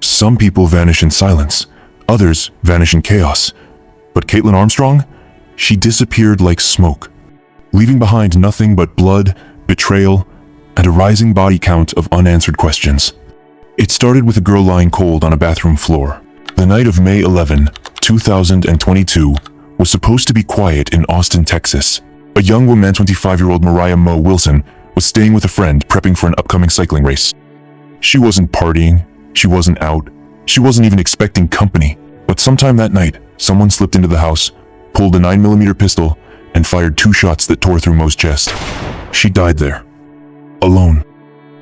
Some people vanish in silence, others vanish in chaos. But Kaitlin Armstrong? She disappeared like smoke, leaving behind nothing but blood, betrayal, and a rising body count of unanswered questions. It started with a girl lying cold on a bathroom floor. The night of May 11, 2022 was supposed to be quiet in Austin, Texas. A young woman, 25-year-old Mariah Mo Wilson, was staying with a friend prepping for an upcoming cycling race. She wasn't partying, she wasn't out, she wasn't even expecting company. But sometime that night, someone slipped into the house, pulled a 9mm pistol, and fired 2 shots that tore through Mo's chest. She died there, alone.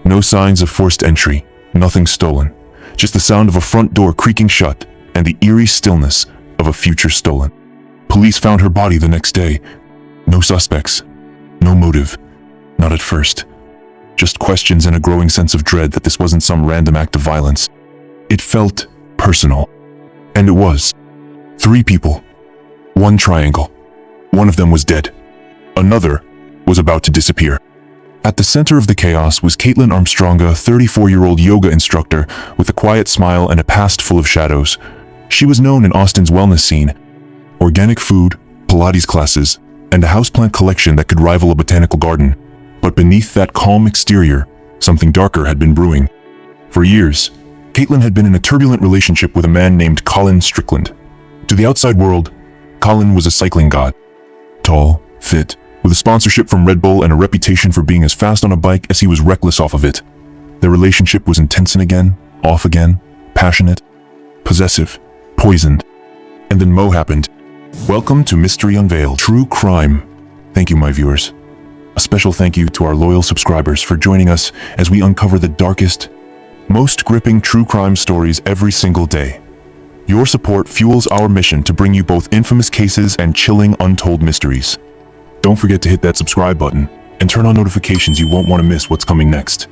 No signs of forced entry, nothing stolen. Just the sound of a front door creaking shut and the eerie stillness of a future stolen. Police found her body the next day. No suspects, no motive, not at first. Just questions and a growing sense of dread that this wasn't some random act of violence. It felt personal. And it was. 3 people. 1 triangle. One of them was dead. Another was about to disappear. At the center of the chaos was Kaitlin Armstrong, a 34-year-old yoga instructor with a quiet smile and a past full of shadows. She was known in Austin's wellness scene. Organic food, Pilates classes, and a houseplant collection that could rival a botanical garden. But beneath that calm exterior, something darker had been brewing. For years, Kaitlin had been in a turbulent relationship with a man named Colin Strickland. To the outside world, Colin was a cycling god. Tall, fit, with a sponsorship from Red Bull and a reputation for being as fast on a bike as he was reckless off of it. Their relationship was intense and again, off again, passionate, possessive, poisoned. And then Mo happened. Welcome to Mystery Unveiled, True Crime. Thank you, my viewers. A special thank you to our loyal subscribers for joining us as we uncover the darkest, most gripping true crime stories every single day. Your support fuels our mission to bring you both infamous cases and chilling untold mysteries. Don't forget to hit that subscribe button and turn on notifications. You won't want to miss what's coming next.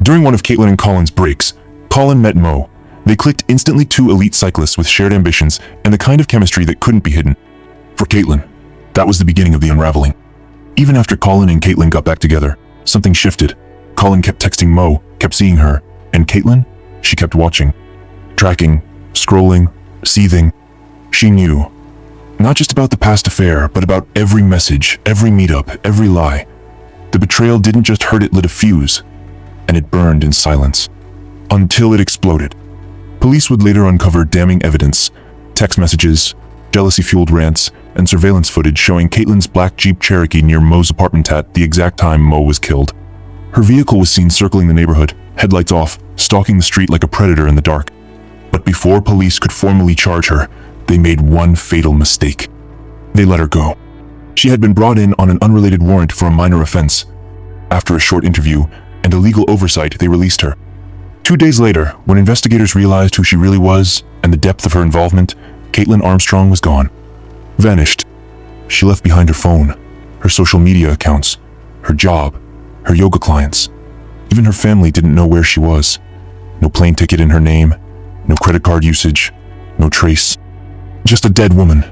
During one of Kaitlin and Colin's breaks, Colin met Mo. They clicked instantly, 2 elite cyclists with shared ambitions and the kind of chemistry that couldn't be hidden. For Kaitlin, that was the beginning of the unraveling. Even after Colin and Kaitlin got back together, something shifted. Colin kept texting Mo, kept seeing her, and Kaitlin, she kept watching, tracking, scrolling, seething. She knew, not just about the past affair, but about every message, every meetup, every lie. The betrayal didn't just hurt, it lit a fuse, and it burned in silence, until it exploded. Police would later uncover damning evidence, text messages, jealousy-fueled rants, and surveillance footage showing Kaitlin's black Jeep Cherokee near Mo's apartment at the exact time Mo was killed. Her vehicle was seen circling the neighborhood, headlights off, stalking the street like a predator in the dark. But before police could formally charge her, they made one fatal mistake. They let her go. She had been brought in on an unrelated warrant for a minor offense. After a short interview and a legal oversight, they released her. 2 days later, when investigators realized who she really was and the depth of her involvement, Kaitlin Armstrong was gone. Vanished. She left behind her phone, her social media accounts, her job, her yoga clients. Even her family didn't know where she was. No plane ticket in her name, no credit card usage, no trace. Just a dead woman,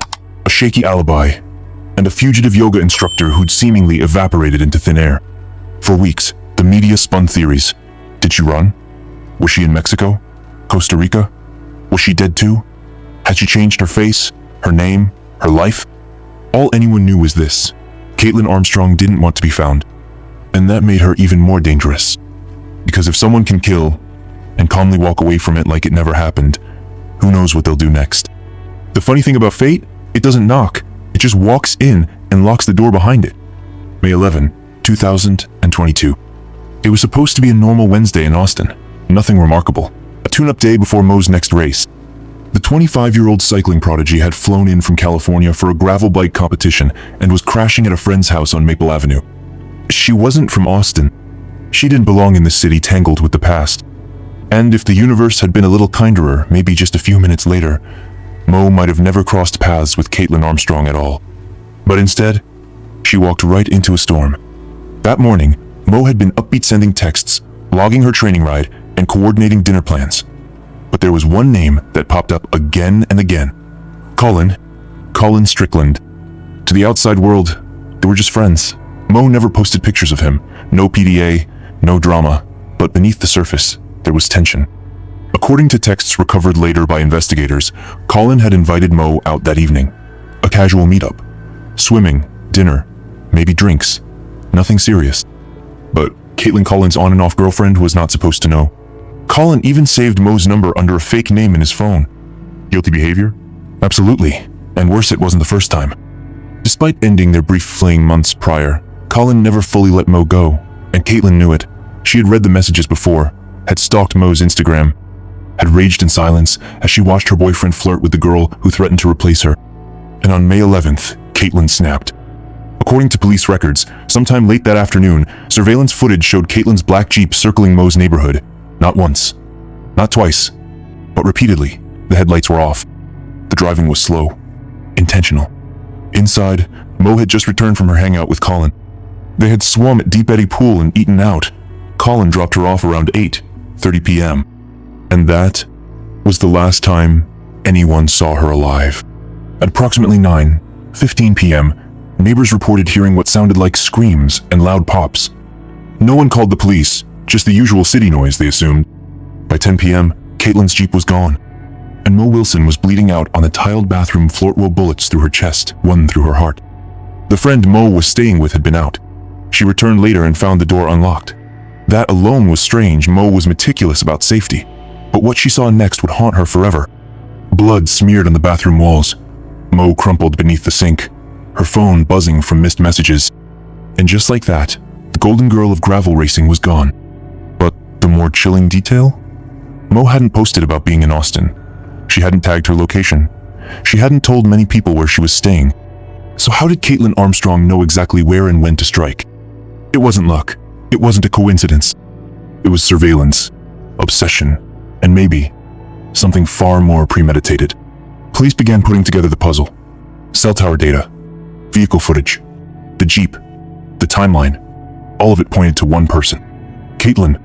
a shaky alibi, and a fugitive yoga instructor who'd seemingly evaporated into thin air. For weeks, the media spun theories. Did she run? Was she in Mexico? Costa Rica? Was she dead too? Had she changed her face, her name, her life? All anyone knew was this: Kaitlin Armstrong didn't want to be found. And that made her even more dangerous. Because if someone can kill and calmly walk away from it like it never happened, who knows what they'll do next? The funny thing about fate, it doesn't knock. It just walks in and locks the door behind it. May 11, 2022. It was supposed to be a normal Wednesday in Austin. Nothing remarkable. A tune-up day before Mo's next race. The 25-year-old cycling prodigy had flown in from California for a gravel bike competition and was crashing at a friend's house on Maple Avenue. She wasn't from Austin. She didn't belong in the city tangled with the past. And if the universe had been a little kinder, maybe just a few minutes later, Mo might have never crossed paths with Kaitlin Armstrong at all. But instead, she walked right into a storm. That morning, Mo had been upbeat, sending texts, logging her training ride, and coordinating dinner plans. But there was one name that popped up again and again. Colin Strickland. To the outside world, they were just friends. Mo never posted pictures of him. No PDA, no drama. But beneath the surface, there was tension. According to texts recovered later by investigators, Colin had invited Mo out that evening. A casual meetup. Swimming, dinner, maybe drinks. Nothing serious. But Kaitlin Colin's on and off girlfriend was not supposed to know. Colin even saved Mo's number under a fake name in his phone. Guilty behavior? Absolutely. And worse, it wasn't the first time. Despite ending their brief fling months prior, Colin never fully let Mo go, and Kaitlin knew it. She had read the messages before, had stalked Mo's Instagram, had raged in silence as she watched her boyfriend flirt with the girl who threatened to replace her. And on May 11th, Kaitlin snapped. According to police records, sometime late that afternoon, surveillance footage showed Caitlin's black Jeep circling Mo's neighborhood. Not once, not twice, but repeatedly. The headlights were off. The driving was slow, intentional. Inside, Mo had just returned from her hangout with Colin. They had swum at Deep Eddy Pool and eaten out. Colin dropped her off around 8:30 p.m. And that was the last time anyone saw her alive. At approximately 9:15 p.m., neighbors reported hearing what sounded like screams and loud pops. No one called the police, just the usual city noise, they assumed. By 10 p.m., Caitlin's Jeep was gone, and Mo Wilson was bleeding out on the tiled bathroom floor. Bullets through her chest, one through her heart. The friend Mo was staying with had been out. She returned later and found the door unlocked. That alone was strange. Mo was meticulous about safety, but what she saw next would haunt her forever. Blood smeared on the bathroom walls. Mo crumpled beneath the sink, her phone buzzing from missed messages. And just like that, the golden girl of gravel racing was gone. But the more chilling detail? Mo hadn't posted about being in Austin. She hadn't tagged her location. She hadn't told many people where she was staying. So how did Kaitlin Armstrong know exactly where and when to strike? It wasn't luck. It wasn't a coincidence. It was surveillance, obsession, and maybe something far more premeditated. Police began putting together the puzzle. Cell tower data, vehicle footage, the Jeep, the timeline. All of it pointed to one person, Kaitlin.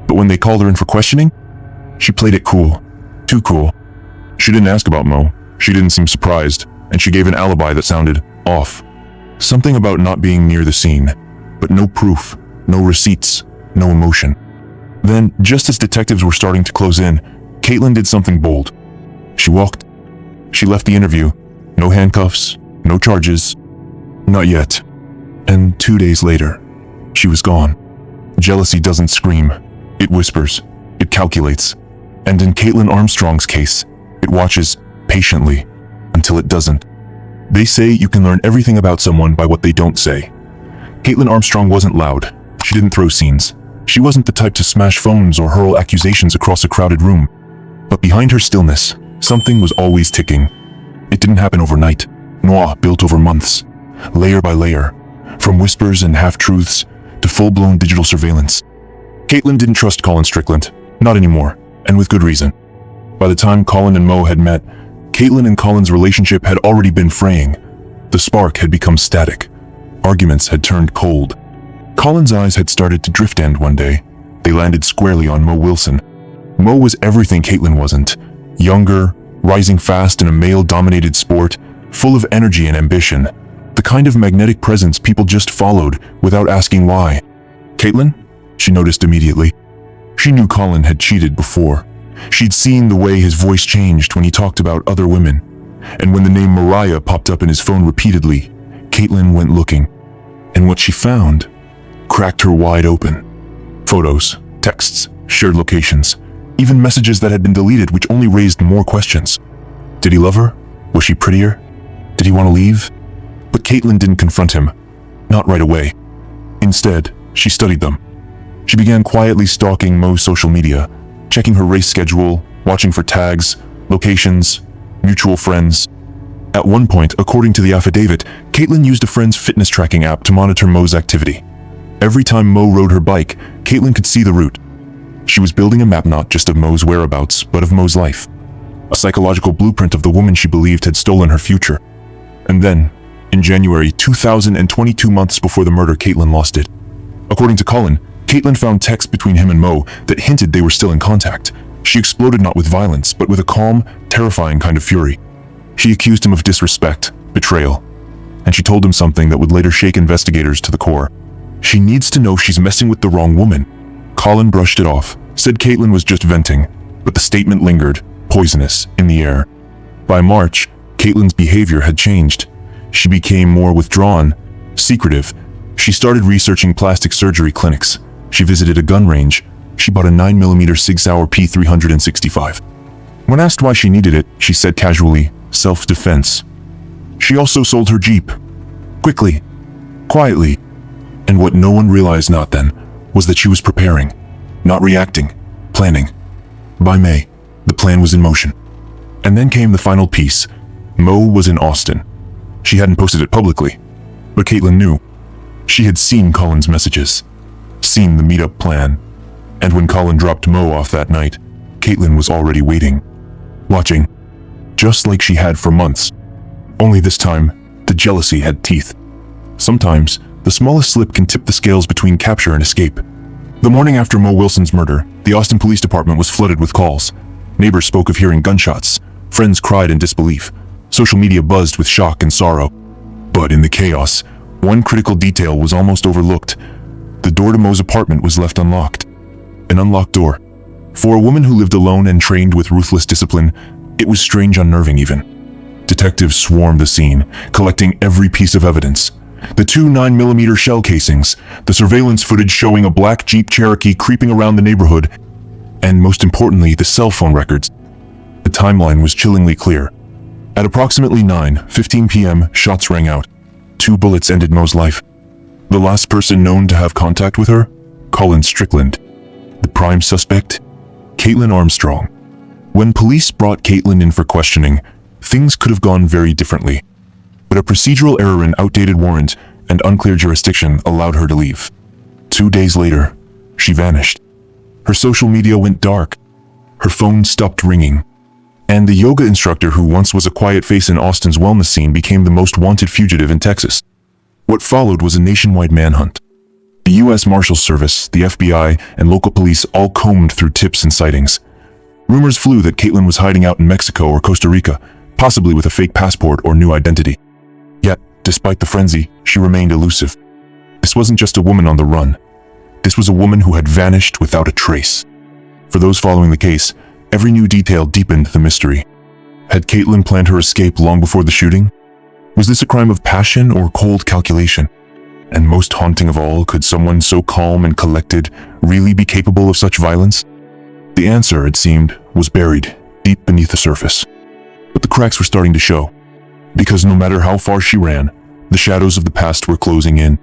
But when they called her in for questioning, she played it cool. Too cool. She didn't ask about Mo. She didn't seem surprised, and she gave an alibi that sounded off. Something about not being near the scene, but no proof, no receipts, no emotion. Then, just as detectives were starting to close in, Kaitlin did something bold. She walked. She left the interview. No handcuffs, no charges. Not yet. And 2 days later, she was gone. Jealousy doesn't scream. It whispers. It calculates. And in Kaitlin Armstrong's case, it watches patiently until it doesn't. They say you can learn everything about someone by what they don't say. Kaitlin Armstrong wasn't loud. She didn't throw scenes. She wasn't the type to smash phones or hurl accusations across a crowded room. But behind her stillness, something was always ticking. It didn't happen overnight. Noir built over months, layer by layer, from whispers and half-truths to full-blown digital surveillance. Kaitlin didn't trust Colin Strickland. Not anymore, and with good reason. By the time Colin and Mo had met, Kaitlin and Colin's relationship had already been fraying. The spark had become static. Arguments had turned cold. Colin's eyes had started to drift, and one day, they landed squarely on Mo Wilson. Mo was everything Kaitlin wasn't. Younger, rising fast in a male-dominated sport, full of energy and ambition. The kind of magnetic presence people just followed without asking why. Kaitlin? She noticed immediately. She knew Colin had cheated before. She'd seen the way his voice changed when he talked about other women. And when the name Mariah popped up in his phone repeatedly, Kaitlin went looking. And what she found cracked her wide open. Photos, texts, shared locations, even messages that had been deleted, which only raised more questions. Did he love her? Was she prettier? Did he want to leave? But Kaitlin didn't confront him. Not right away. Instead, she studied them. She began quietly stalking Mo's social media, checking her race schedule, watching for tags, locations, mutual friends. At one point, according to the affidavit, Kaitlin used a friend's fitness tracking app to monitor Mo's activity. Every time Mo rode her bike, Kaitlin could see the route. She was building a map not just of Mo's whereabouts, but of Mo's life. A psychological blueprint of the woman she believed had stolen her future. And then, in January 2022, months before the murder, Kaitlin lost it. According to Colin, Kaitlin found texts between him and Mo that hinted they were still in contact. She exploded not with violence, but with a calm, terrifying kind of fury. She accused him of disrespect, betrayal, and she told him something that would later shake investigators to the core. She needs to know she's messing with the wrong woman. Colin brushed it off, said Kaitlin was just venting, but the statement lingered, poisonous, in the air. By March, Kaitlin's behavior had changed. She became more withdrawn, secretive. She started researching plastic surgery clinics. She visited a gun range. She bought a 9mm Sig Sauer P365. When asked why she needed it, she said casually, self-defense. She also sold her Jeep. Quickly. Quietly. And what no one realized not then was that she was preparing, not reacting, planning. By May, the plan was in motion. And then came the final piece. Mo was in Austin. She hadn't posted it publicly, but Kaitlin knew. She had seen Colin's messages, seen the meetup plan, and when Colin dropped Mo off that night, Kaitlin was already waiting, watching, just like she had for months. Only this time, the jealousy had teeth. Sometimes, the smallest slip can tip the scales between capture and escape. The morning after Mo Wilson's murder, the Austin Police Department was flooded with calls. Neighbors spoke of hearing gunshots. Friends cried in disbelief. Social media buzzed with shock and sorrow. But in the chaos, one critical detail was almost overlooked. The door to Mo's apartment was left unlocked. An unlocked door. For a woman who lived alone and trained with ruthless discipline, it was strange, unnerving even. Detectives swarmed the scene, collecting every piece of evidence. The two 9mm shell casings, the surveillance footage showing a black Jeep Cherokee creeping around the neighborhood, and most importantly, the cell phone records. The timeline was chillingly clear. At approximately 9:15 p.m., shots rang out. 2 bullets ended Mo's life. The last person known to have contact with her? Colin Strickland. The prime suspect? Kaitlin Armstrong. When police brought Kaitlin in for questioning, things could have gone very differently. But a procedural error in outdated warrant and unclear jurisdiction allowed her to leave. 2 days later, she vanished. Her social media went dark. Her phone stopped ringing. And the yoga instructor who once was a quiet face in Austin's wellness scene became the most wanted fugitive in Texas. What followed was a nationwide manhunt. The U.S. Marshals Service, the FBI, and local police all combed through tips and sightings. Rumors flew that Kaitlin was hiding out in Mexico or Costa Rica, possibly with a fake passport or new identity. Yet, despite the frenzy, she remained elusive. This wasn't just a woman on the run. This was a woman who had vanished without a trace. For those following the case, every new detail deepened the mystery. Had Kaitlin planned her escape long before the shooting? Was this a crime of passion or cold calculation? And most haunting of all, could someone so calm and collected really be capable of such violence? The answer, it seemed, was buried deep beneath the surface. But the cracks were starting to show. Because no matter how far she ran, the shadows of the past were closing in.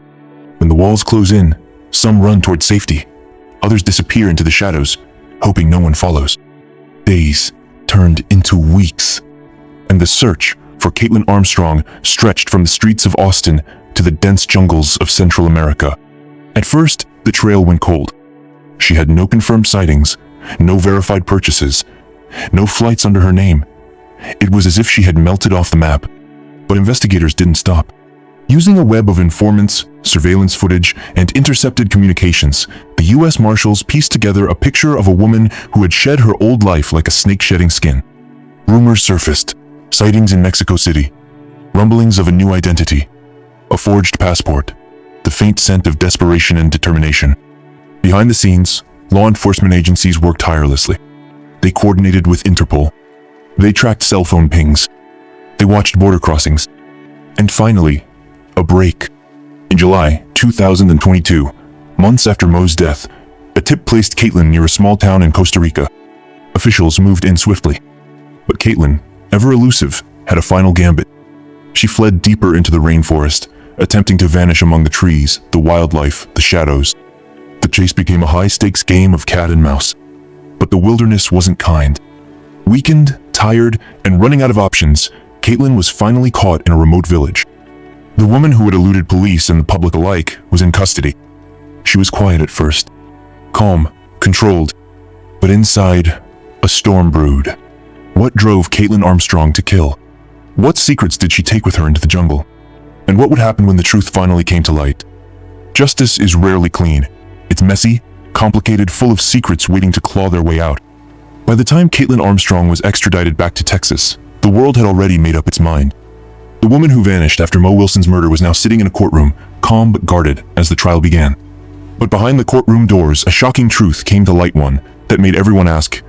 When the walls close in, some run toward safety. Others disappear into the shadows, hoping no one follows. Days turned into weeks, and the search for Kaitlin Armstrong stretched from the streets of Austin to the dense jungles of Central America. At first, the trail went cold. She had no confirmed sightings, no verified purchases, no flights under her name. It was as if she had melted off the map. But investigators didn't stop. Using a web of informants, surveillance footage, and intercepted communications, the U.S. Marshals pieced together a picture of a woman who had shed her old life like a snake shedding skin. Rumors surfaced, sightings in Mexico City, rumblings of a new identity, a forged passport, the faint scent of desperation and determination. Behind the scenes, law enforcement agencies worked tirelessly. They coordinated with Interpol. They tracked cell phone pings. They watched border crossings. And finally, a break. In July 2022, months after Mo's death, a tip placed Kaitlin near a small town in Costa Rica. Officials moved in swiftly. But Kaitlin, ever elusive, had a final gambit. She fled deeper into the rainforest, attempting to vanish among the trees, the wildlife, the shadows. The chase became a high-stakes game of cat and mouse. But the wilderness wasn't kind. Weakened, tired, and running out of options, Kaitlin was finally caught in a remote village. The woman who had eluded police and the public alike was in custody. She was quiet at first, calm, controlled, but inside, a storm brewed. What drove Kaitlin Armstrong to kill? What secrets did she take with her into the jungle? And what would happen when the truth finally came to light? Justice is rarely clean. It's messy, complicated, full of secrets waiting to claw their way out. By the time Kaitlin Armstrong was extradited back to Texas, the world had already made up its mind. The woman who vanished after Mo Wilson's murder was now sitting in a courtroom, calm but guarded, as the trial began. But behind the courtroom doors, a shocking truth came to light, one that made everyone ask,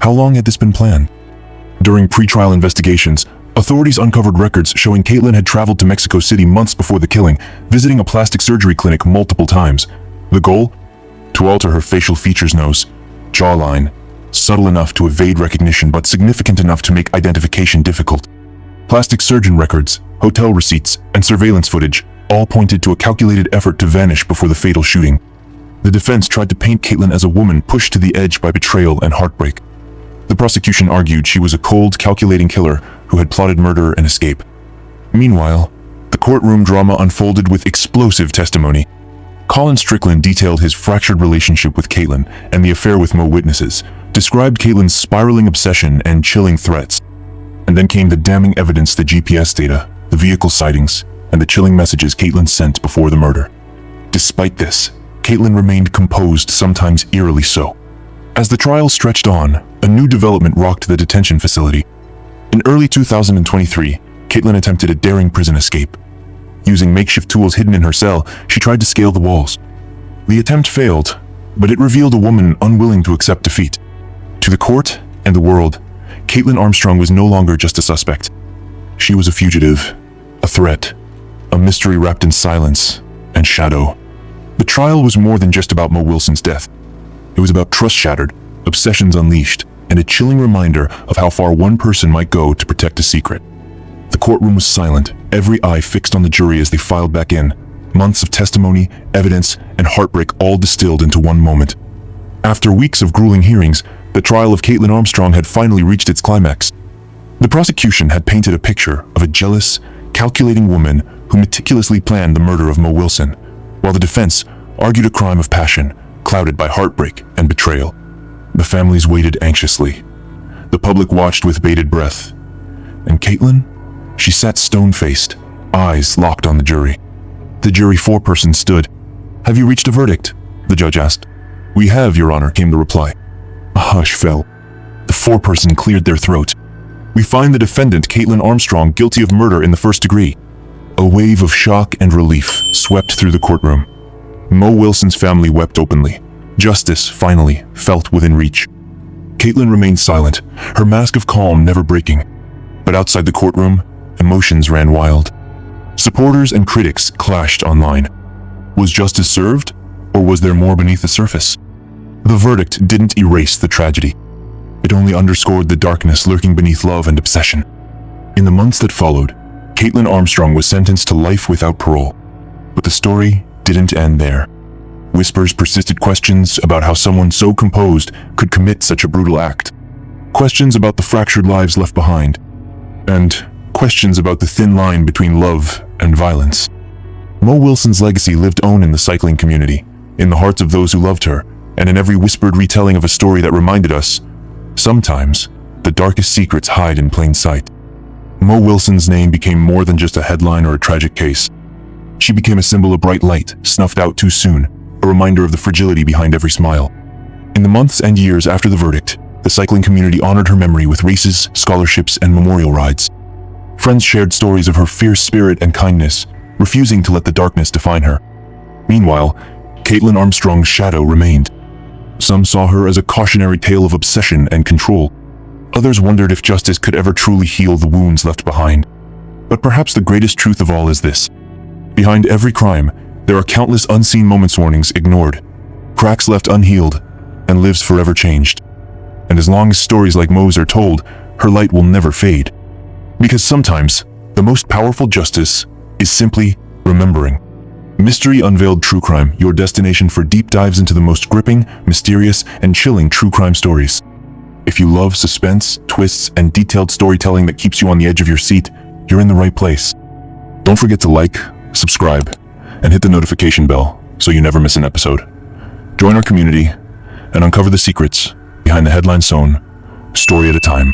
How long had this been planned? During pre-trial investigations, authorities uncovered records showing Kaitlin had traveled to Mexico City months before the killing, visiting a plastic surgery clinic multiple times. The goal? To alter her facial features, nose, jawline, subtle enough to evade recognition but significant enough to make identification difficult. Plastic surgeon records, hotel receipts, and surveillance footage all pointed to a calculated effort to vanish before the fatal shooting. The defense tried to paint Kaitlin as a woman pushed to the edge by betrayal and heartbreak. The prosecution argued she was a cold, calculating killer who had plotted murder and escape. Meanwhile, the courtroom drama unfolded with explosive testimony. Colin Strickland detailed his fractured relationship with Kaitlin and the affair with Mo witnesses, described Caitlin's spiraling obsession and chilling threats. And then came the damning evidence: the GPS data, the vehicle sightings, and the chilling messages Kaitlin sent before the murder. Despite this, Kaitlin remained composed, sometimes eerily so. As the trial stretched on, a new development rocked the detention facility. In early 2023, Kaitlin attempted a daring prison escape. Using makeshift tools hidden in her cell, she tried to scale the walls. The attempt failed, but it revealed a woman unwilling to accept defeat. To the court and the world, Kaitlin Armstrong was no longer just a suspect. She was a fugitive, a threat, a mystery wrapped in silence and shadow. The trial was more than just about Mo Wilson's death. It was about trust shattered, obsessions unleashed, and a chilling reminder of how far one person might go to protect a secret. The courtroom was silent, every eye fixed on the jury as they filed back in. Months of testimony, evidence, and heartbreak all distilled into one moment. After weeks of grueling hearings, the trial of Kaitlin Armstrong had finally reached its climax. The prosecution had painted a picture of a jealous, calculating woman who meticulously planned the murder of Mo Wilson, while the defense argued a crime of passion, clouded by heartbreak and betrayal. The families waited anxiously. The public watched with bated breath. And Kaitlin? She sat stone-faced, eyes locked on the jury. The jury foreperson stood. "Have you reached a verdict?" the judge asked. "We have, Your Honor," came the reply. A hush fell. The foreperson cleared their throat. "We find the defendant, Kaitlin Armstrong, guilty of murder in the first degree." A wave of shock and relief swept through the courtroom. Mo Wilson's family wept openly. Justice, finally, felt within reach. Kaitlin remained silent, her mask of calm never breaking. But outside the courtroom, emotions ran wild. Supporters and critics clashed online. Was justice served, or was there more beneath the surface? The verdict didn't erase the tragedy. It only underscored the darkness lurking beneath love and obsession. In the months that followed, Kaitlin Armstrong was sentenced to life without parole. But the story didn't end there. Whispers persisted, questions about how someone so composed could commit such a brutal act. Questions about the fractured lives left behind. And questions about the thin line between love and violence. Mo Wilson's legacy lived on in the cycling community, in the hearts of those who loved her, and in every whispered retelling of a story that reminded us, sometimes, the darkest secrets hide in plain sight. Mo Wilson's name became more than just a headline or a tragic case. She became a symbol of bright light, snuffed out too soon, a reminder of the fragility behind every smile. In the months and years after the verdict, the cycling community honored her memory with races, scholarships, and memorial rides. Friends shared stories of her fierce spirit and kindness, refusing to let the darkness define her. Meanwhile, Kaitlin Armstrong's shadow remained. Some saw her as a cautionary tale of obsession and control. Others wondered if justice could ever truly heal the wounds left behind. But perhaps the greatest truth of all is this. Behind every crime, there are countless unseen moments, warnings ignored, cracks left unhealed, and lives forever changed. And as long as stories like Mo's are told, her light will never fade. Because sometimes, the most powerful justice is simply remembering. Mystery Unveiled True Crime, your destination for deep dives into the most gripping, mysterious, and chilling true crime stories. If you love suspense, twists, and detailed storytelling that keeps you on the edge of your seat, you're in the right place. Don't forget to like, subscribe, and hit the notification bell so you never miss an episode. Join our community and uncover the secrets behind the headline sewn, story at a time.